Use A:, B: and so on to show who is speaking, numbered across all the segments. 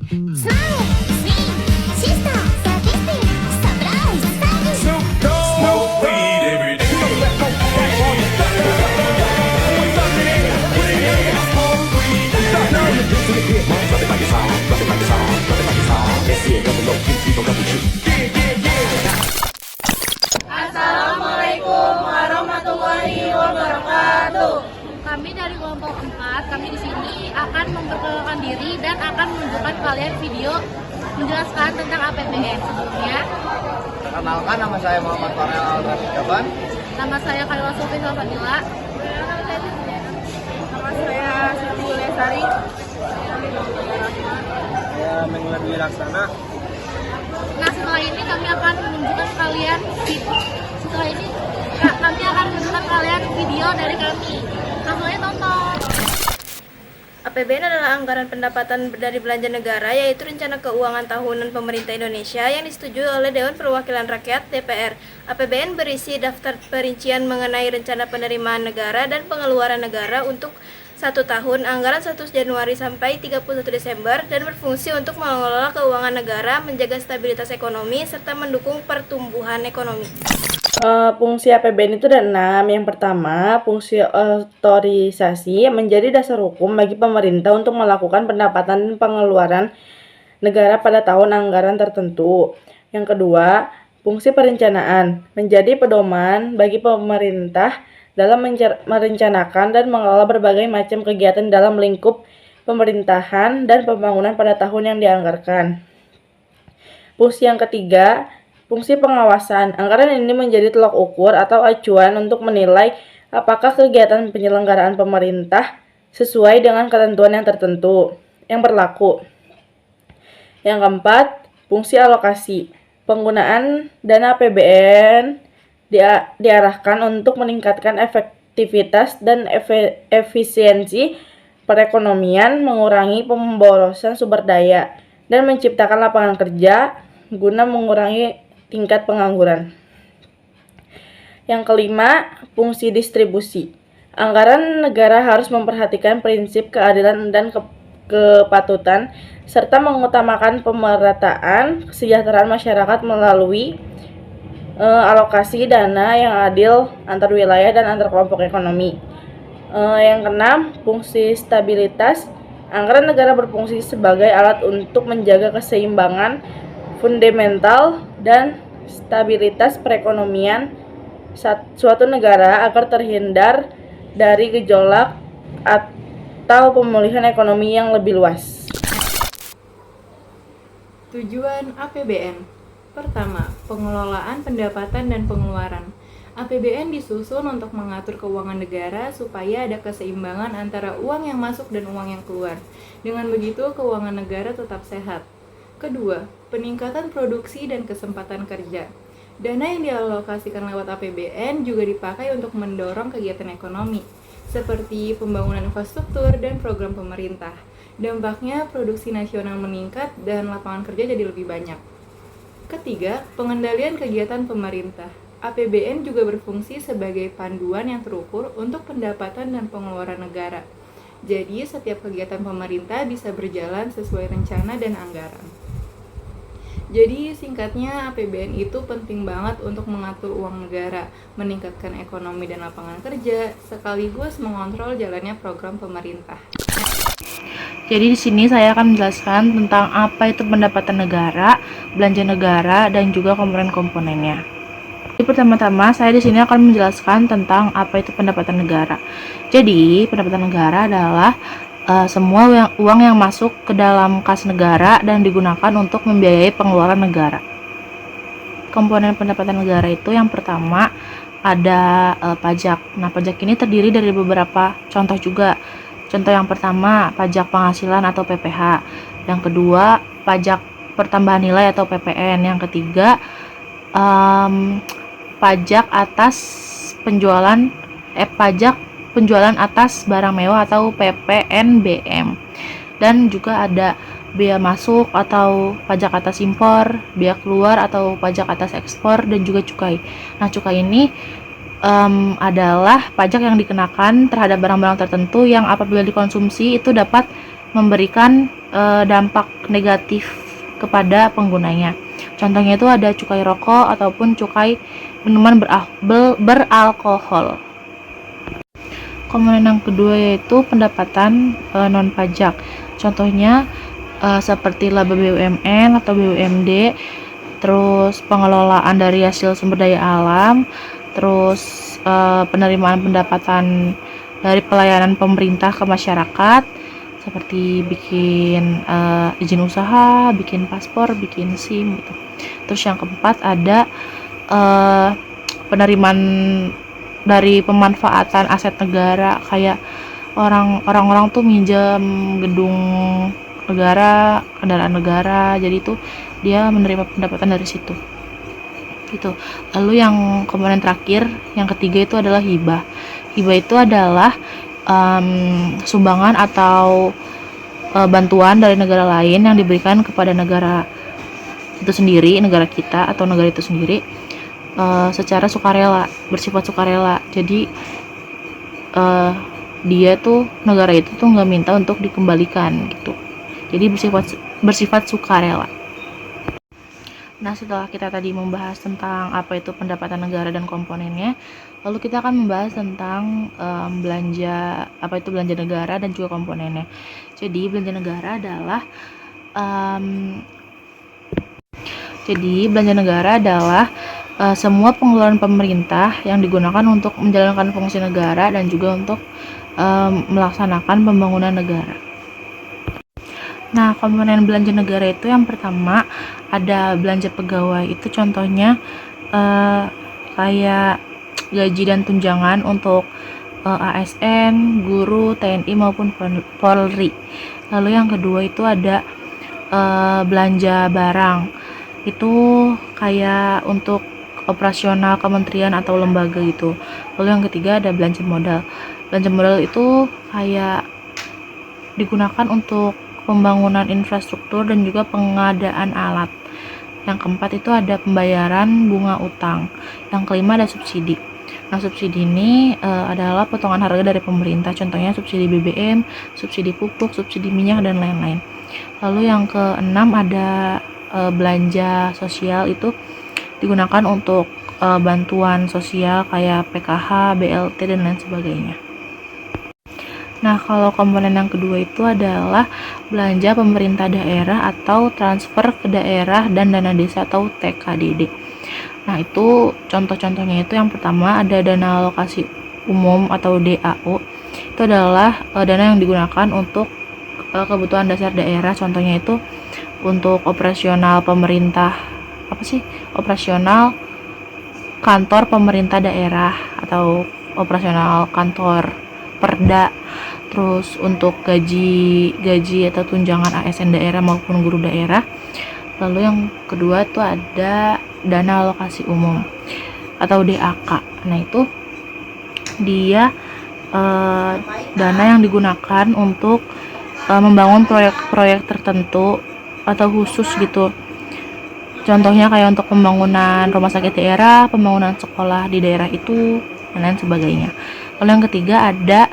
A: Assalamualaikum warahmatullahi wabarakatuh.
B: Kami dari kelompok 4, kami di sini akan memperkenalkan diri dan akan menunjukkan kalian video menjelaskan tentang APBN. Sebelumnya,
C: Perkenalkan, nama saya Muhammad Farel Al-Rafiq Jaban.
B: nama saya Khalila Sulfi Salfadila.
A: Nama saya Siti Lesari.
C: Saya Mengulan Wilaksana.
B: Nah, setelah ini kami akan menunjukkan kalian video dari kami. Langsung aja tonton.
D: APBN adalah anggaran pendapatan dari belanja negara, yaitu rencana keuangan tahunan pemerintah Indonesia yang disetujui oleh Dewan Perwakilan Rakyat (DPR). APBN berisi daftar perincian mengenai rencana penerimaan negara dan pengeluaran negara untuk 1 tahun anggaran 1 Januari sampai 31 Desember dan berfungsi untuk mengelola keuangan negara, menjaga stabilitas ekonomi, serta mendukung pertumbuhan ekonomi.
E: Fungsi APBN itu ada 6. Yang pertama, fungsi otorisasi menjadi dasar hukum bagi pemerintah untuk melakukan pendapatan dan pengeluaran negara pada tahun anggaran tertentu. Yang kedua, fungsi perencanaan menjadi pedoman bagi pemerintah dalam merencanakan dan mengelola berbagai macam kegiatan dalam lingkup pemerintahan dan pembangunan pada tahun yang dianggarkan. Fungsi yang ketiga, fungsi pengawasan. Anggaran ini menjadi tolak ukur atau acuan untuk menilai apakah kegiatan penyelenggaraan pemerintah sesuai dengan ketentuan yang tertentu yang berlaku. Yang keempat, fungsi alokasi. Penggunaan dana APBN diarahkan untuk meningkatkan efektivitas dan efisiensi perekonomian, mengurangi pemborosan sumber daya, dan menciptakan lapangan kerja guna mengurangi tingkat pengangguran. Yang kelima, fungsi distribusi. Anggaran negara harus memperhatikan prinsip keadilan dan kepatutan serta mengutamakan pemerataan kesejahteraan masyarakat melalui alokasi dana yang adil antar wilayah dan antar kelompok ekonomi. Yang keenam, fungsi stabilitas. Anggaran negara berfungsi sebagai alat untuk menjaga keseimbangan fundamental dan stabilitas perekonomian suatu negara agar terhindar dari gejolak atau pemulihan ekonomi yang lebih luas.
A: Tujuan APBN. Pertama, pengelolaan pendapatan dan pengeluaran. APBN disusun untuk mengatur keuangan negara supaya ada keseimbangan antara uang yang masuk dan uang yang keluar. Dengan begitu, keuangan negara tetap sehat. Kedua, peningkatan produksi dan kesempatan kerja. Dana yang dialokasikan lewat APBN juga dipakai untuk mendorong kegiatan ekonomi, seperti pembangunan infrastruktur dan program pemerintah. Dampaknya, produksi nasional meningkat dan lapangan kerja jadi lebih banyak. Ketiga, pengendalian kegiatan pemerintah. APBN juga berfungsi sebagai panduan yang terukur untuk pendapatan dan pengeluaran negara. Jadi, setiap kegiatan pemerintah bisa berjalan sesuai rencana dan anggaran. Jadi, singkatnya APBN itu penting banget untuk mengatur uang negara, meningkatkan ekonomi dan lapangan kerja, sekaligus mengontrol jalannya program pemerintah.
B: Jadi di sini saya akan menjelaskan tentang apa itu pendapatan negara, belanja negara, dan juga komponen-komponennya. Jadi pertama-tama saya di sini akan menjelaskan tentang apa itu pendapatan negara. Jadi pendapatan negara adalah semua uang yang masuk ke dalam kas negara dan digunakan untuk membiayai pengeluaran negara. Komponen pendapatan negara itu yang pertama ada pajak. Nah, pajak ini terdiri dari beberapa contoh juga. Contoh yang pertama, pajak penghasilan atau PPh. Yang kedua, pajak pertambahan nilai atau PPN. Yang ketiga, pajak penjualan atas barang mewah atau PPNBM. Dan juga ada bea masuk atau pajak atas impor, bea keluar atau pajak atas ekspor, dan juga cukai. Nah, cukai ini adalah pajak yang dikenakan terhadap barang-barang tertentu yang apabila dikonsumsi itu dapat memberikan dampak negatif kepada penggunanya. Contohnya itu ada cukai rokok ataupun cukai minuman beralkohol. Komponen yang kedua yaitu pendapatan non pajak. Contohnya seperti laba BUMN atau BUMD, terus pengelolaan dari hasil sumber daya alam, terus penerimaan pendapatan dari pelayanan pemerintah ke masyarakat seperti bikin izin usaha, bikin paspor, bikin SIM gitu. Terus yang keempat ada penerimaan dari pemanfaatan aset negara, kayak orang-orang tuh minjem gedung negara, kendaraan negara, jadi itu dia menerima pendapatan dari situ gitu. Lalu yang komponen terakhir, yang ketiga itu adalah hibah. Hibah itu adalah sumbangan atau bantuan dari negara lain yang diberikan kepada negara itu sendiri, negara kita atau negara itu sendiri secara sukarela, bersifat sukarela. Jadi dia tuh, negara itu tuh nggak minta untuk dikembalikan gitu. Jadi bersifat sukarela. Nah, setelah kita tadi membahas tentang apa itu pendapatan negara dan komponennya, lalu kita akan membahas tentang belanja, apa itu belanja negara dan juga komponennya. Jadi belanja negara adalah semua pengeluaran pemerintah yang digunakan untuk menjalankan fungsi negara dan juga untuk melaksanakan pembangunan negara. Nah, komponen belanja negara itu yang pertama ada belanja pegawai. Itu contohnya kayak gaji dan tunjangan untuk ASN, guru, TNI maupun Polri. Lalu yang kedua itu ada belanja barang. Itu kayak untuk operasional kementerian atau lembaga gitu. Lalu yang ketiga ada belanja modal. Belanja modal itu kayak digunakan untuk pembangunan infrastruktur dan juga pengadaan alat. Yang keempat itu ada pembayaran bunga utang. Yang kelima ada subsidi. Nah, subsidi ini adalah potongan harga dari pemerintah. Contohnya subsidi BBM, subsidi pupuk, subsidi minyak dan lain-lain. Lalu yang keenam ada belanja sosial, itu digunakan untuk bantuan sosial kayak PKH, BLT dan lain sebagainya. Nah, kalau komponen yang kedua itu adalah belanja pemerintah daerah atau transfer ke daerah dan dana desa atau TKDD. Nah, itu contoh-contohnya itu yang pertama ada dana alokasi umum atau DAU. Itu adalah dana yang digunakan untuk kebutuhan dasar daerah. Contohnya itu untuk operasional pemerintah, operasional kantor pemerintah daerah atau operasional kantor Perda. Terus untuk gaji atau tunjangan ASN daerah maupun guru daerah. Lalu yang kedua itu ada dana alokasi umum atau DAK. Nah, itu dia dana yang digunakan untuk membangun proyek-proyek tertentu atau khusus gitu. Contohnya kayak untuk pembangunan rumah sakit daerah, pembangunan sekolah di daerah itu, dan lain sebagainya. Lalu yang ketiga ada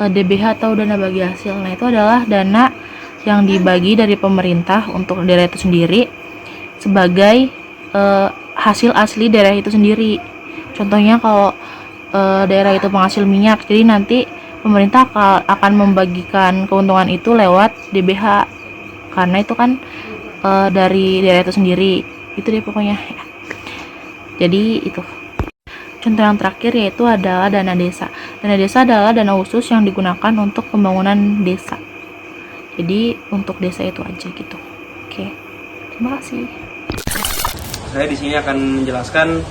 B: DBH atau dana bagi hasil. Nah, itu adalah dana yang dibagi dari pemerintah untuk daerah itu sendiri sebagai hasil asli daerah itu sendiri. Contohnya kalau daerah itu penghasil minyak, jadi nanti pemerintah akan membagikan keuntungan itu lewat DBH karena itu kan dari daerah itu sendiri. Itu deh pokoknya ya. Jadi itu. Contoh yang terakhir yaitu adalah dana desa. Dana desa adalah dana khusus yang digunakan untuk pembangunan desa. Jadi untuk desa itu aja gitu. Oke. Terima kasih.
C: Saya di sini akan menjelaskan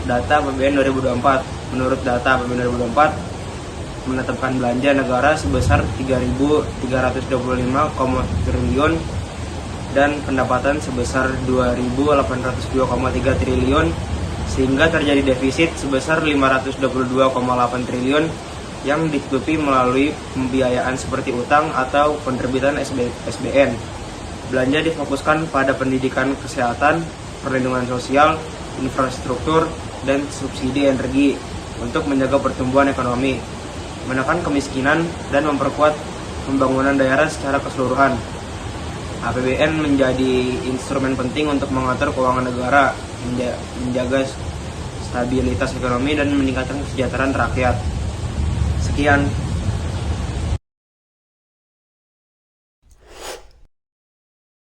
C: data APBN 2024. Menurut data APBN 2024 menetapkan belanja negara sebesar 3.325,1 triliun dan pendapatan sebesar 2.802,3 triliun, sehingga terjadi defisit sebesar 522,8 triliun yang ditutupi melalui pembiayaan seperti utang atau penerbitan SBN. Belanja difokuskan pada pendidikan, kesehatan, perlindungan sosial, infrastruktur, dan subsidi energi untuk menjaga pertumbuhan ekonomi, menekan kemiskinan, dan memperkuat pembangunan daerah secara keseluruhan.
F: APBN menjadi instrumen penting untuk mengatur keuangan negara, menjaga stabilitas ekonomi dan meningkatkan kesejahteraan rakyat. Sekian.